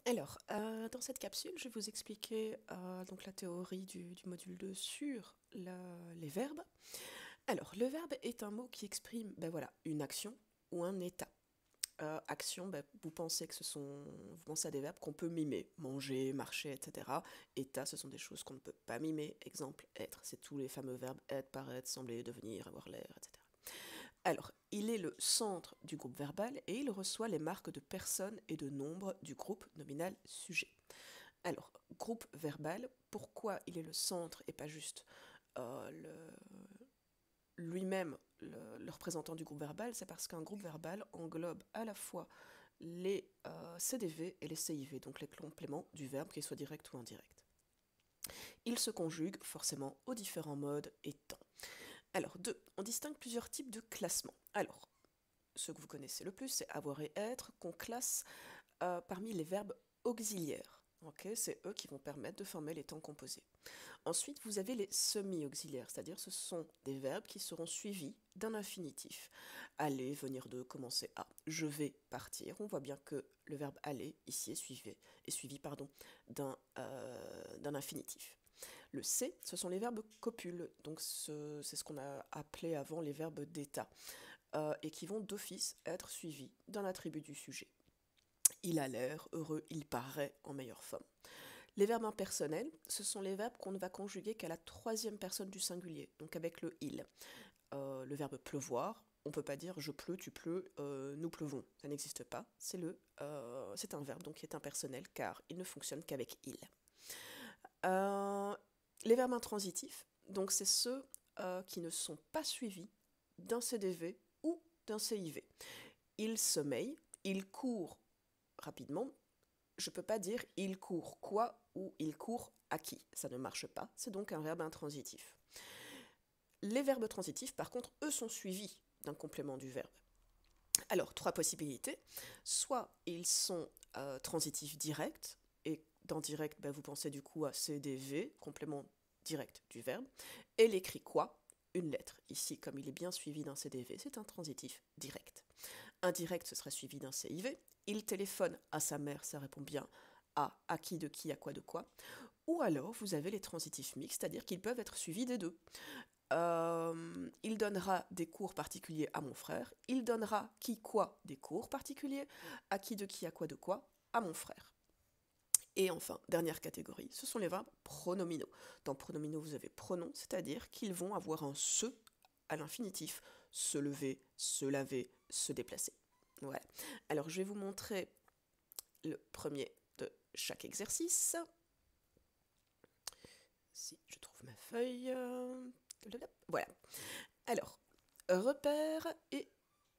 Alors, dans cette capsule, je vais vous expliquer donc la théorie du module 2 sur les verbes. Alors, le verbe est un mot qui exprime voilà, une action ou un état. Action, vous pensez vous pensez à des verbes qu'on peut mimer, manger, marcher, etc. État, ce sont des choses qu'on ne peut pas mimer. Exemple, être, c'est tous les fameux verbes être, paraître, sembler, devenir, avoir l'air, etc. Alors, il est le centre du groupe verbal et il reçoit les marques de personnes et de nombre du groupe nominal sujet. Alors, groupe verbal, pourquoi il est le centre et pas juste lui-même le représentant du groupe verbal? C'est parce qu'un groupe verbal englobe à la fois les CDV et les CIV, donc les compléments du verbe, qu'ils soient directs ou indirects. Il se conjugue forcément aux différents modes et temps. Alors, deux, on distingue plusieurs types de classements. Alors, ce que vous connaissez le plus, c'est avoir et être, qu'on classe parmi les verbes auxiliaires. Okay, c'est eux qui vont permettre de former les temps composés. Ensuite, vous avez les semi-auxiliaires, c'est-à-dire ce sont des verbes qui seront suivis d'un infinitif. Aller, venir de, commencer à. Je vais partir. On voit bien que le verbe aller, ici, est suivi d'un infinitif. Le C, ce sont les verbes copules, donc c'est ce qu'on a appelé avant les verbes d'état, et qui vont d'office être suivis d'un attribut du sujet. Il a l'air, heureux, il paraît en meilleure forme. Les verbes impersonnels, ce sont les verbes qu'on ne va conjuguer qu'à la troisième personne du singulier, donc avec le il. Le verbe pleuvoir, on ne peut pas dire je pleut, tu pleus, nous pleuvons. Ça n'existe pas. C'est un verbe donc qui est impersonnel car il ne fonctionne qu'avec il. Les verbes intransitifs, donc c'est ceux qui ne sont pas suivis d'un CDV ou d'un CIV. Il sommeille, il court rapidement. Je ne peux pas dire il court quoi ou il court à qui. Ça ne marche pas. C'est donc un verbe intransitif. Les verbes transitifs, par contre, eux sont suivis d'un complément du verbe. Alors, trois possibilités. Soit ils sont transitifs directs, et dans direct, vous pensez du coup à CDV, complément direct du verbe, et l'écrit quoi, une lettre. Ici, comme il est bien suivi d'un CDV, c'est un transitif direct. Indirect, ce sera suivi d'un CIV. Il téléphone à sa mère, ça répond bien à qui, de qui, à quoi, de quoi. Ou alors, vous avez les transitifs mixtes, c'est-à-dire qu'ils peuvent être suivis des deux. Il donnera des cours particuliers à mon frère. Il donnera qui, quoi, des cours particuliers. À qui, de qui, à quoi, de quoi, à mon frère. Et enfin, dernière catégorie, ce sont les verbes pronominaux. Dans pronominaux, vous avez pronom, c'est-à-dire qu'ils vont avoir un se à l'infinitif. Se lever, se laver, se déplacer. Voilà. Alors, je vais vous montrer le premier de chaque exercice. Si je trouve ma feuille. Voilà. Alors, repère et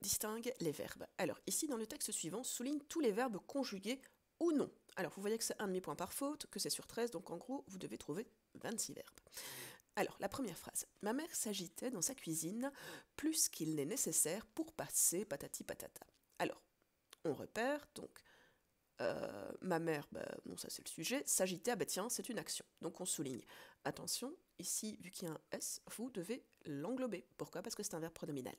distingue les verbes. Alors, ici, dans le texte suivant, souligne tous les verbes conjugués ou non. Alors, vous voyez que c'est un demi-point par faute, que c'est sur 13, donc en gros, vous devez trouver 26 verbes. Alors, la première phrase. Ma mère s'agitait dans sa cuisine plus qu'il n'est nécessaire pour passer patati patata. Alors, on repère, donc, ma mère, bon, ça c'est le sujet, s'agitait, tiens, c'est une action. Donc on souligne. Attention, ici, vu qu'il y a un S, vous devez l'englober. Pourquoi? Parce que c'est un verbe pronominal.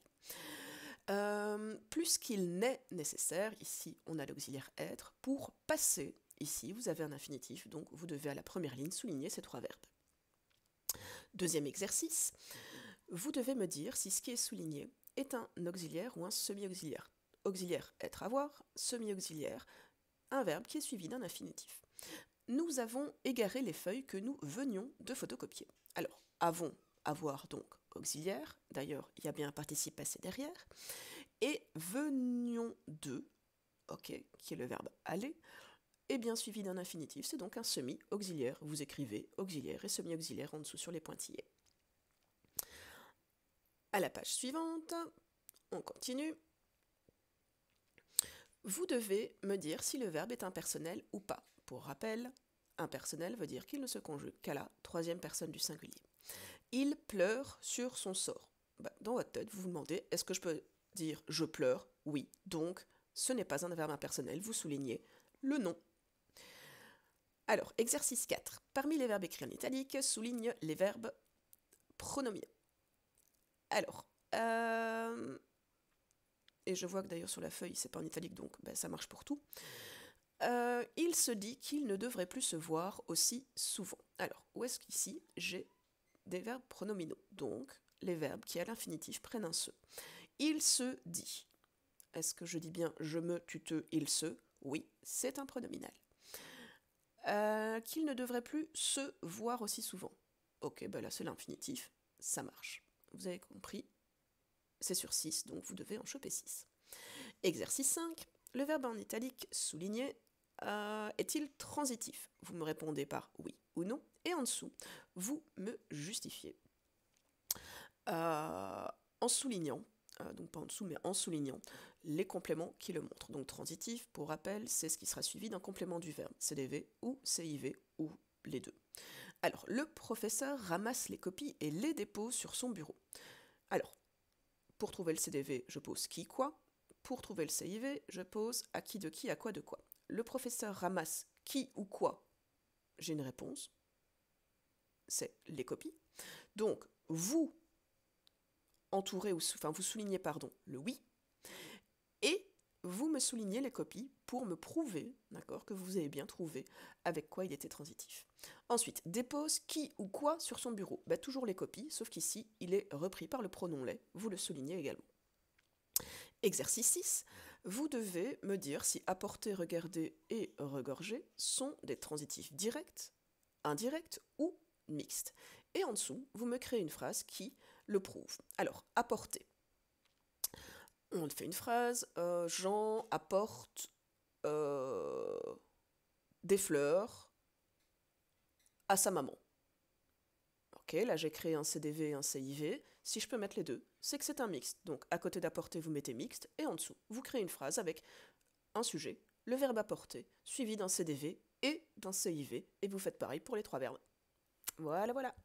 Plus qu'il n'est nécessaire, ici on a l'auxiliaire être, pour passer, ici vous avez un infinitif, donc vous devez à la première ligne souligner ces trois verbes. Deuxième exercice, vous devez me dire si ce qui est souligné est un auxiliaire ou un semi-auxiliaire. Auxiliaire, être, avoir, semi-auxiliaire, un verbe qui est suivi d'un infinitif. Nous avons égaré les feuilles que nous venions de photocopier. Alors, avons, avoir donc auxiliaire, d'ailleurs il y a bien un participe passé derrière, et venions de, ok, qui est le verbe aller, est bien suivi d'un infinitif, c'est donc un semi-auxiliaire. Vous écrivez auxiliaire et semi-auxiliaire en dessous sur les pointillés. À la page suivante, on continue. Vous devez me dire si le verbe est impersonnel ou pas. Pour rappel, impersonnel veut dire qu'il ne se conjugue qu'à la troisième personne du singulier. Il pleure sur son sort. Dans votre tête, vous vous demandez, est-ce que je peux dire je pleure? Oui. Donc, ce n'est pas un verbe impersonnel, vous soulignez le nom. Alors, exercice 4. Parmi les verbes écrits en italique, souligne les verbes pronominaux. Alors, et je vois que d'ailleurs sur la feuille, c'est pas en italique, donc ça marche pour tout. Il se dit qu'il ne devrait plus se voir aussi souvent. Alors, où est-ce qu'ici j'ai des verbes pronominaux, donc les verbes qui à l'infinitif prennent un se. Il se dit. Est-ce que je dis bien je me, tu te, il se? Oui, c'est un pronominal. Qu'il ne devrait plus se voir aussi souvent. Ok, ben là c'est l'infinitif, ça marche. Vous avez compris, c'est sur 6, donc vous devez en choper 6. Exercice 5, le verbe en italique souligné est-il transitif? Vous me répondez par oui ou non, et en dessous, vous me justifiez. En soulignant, donc pas en dessous, mais en soulignant les compléments qui le montrent. Donc transitif, pour rappel, c'est ce qui sera suivi d'un complément du verbe, CDV ou CIV, ou les deux. Alors, le professeur ramasse les copies et les dépose sur son bureau. Alors, pour trouver le CDV, je pose qui, quoi. Pour trouver le CIV, je pose à qui, à quoi, de quoi. Le professeur ramasse qui ou quoi? J'ai une réponse. C'est les copies. Donc, vous entourez, vous soulignez, le oui, et vous me soulignez les copies pour me prouver, d'accord, que vous avez bien trouvé avec quoi il était transitif. Ensuite, dépose qui ou quoi sur son bureau? Toujours les copies, sauf qu'ici, il est repris par le pronom les, vous le soulignez également. Exercice 6, vous devez me dire si apporter, regarder et regorger sont des transitifs directs, indirects ou mixtes. Et en dessous, vous me créez une phrase qui le prouve. Alors, apporter. On fait une phrase, Jean apporte des fleurs à sa maman. Ok, là j'ai créé un CDV et un CIV. Si je peux mettre les deux, c'est que c'est un mixte. Donc à côté d'apporter, vous mettez mixte, et en dessous, vous créez une phrase avec un sujet, le verbe apporter, suivi d'un CDV et d'un CIV, et vous faites pareil pour les 3 verbes. Voilà, voilà.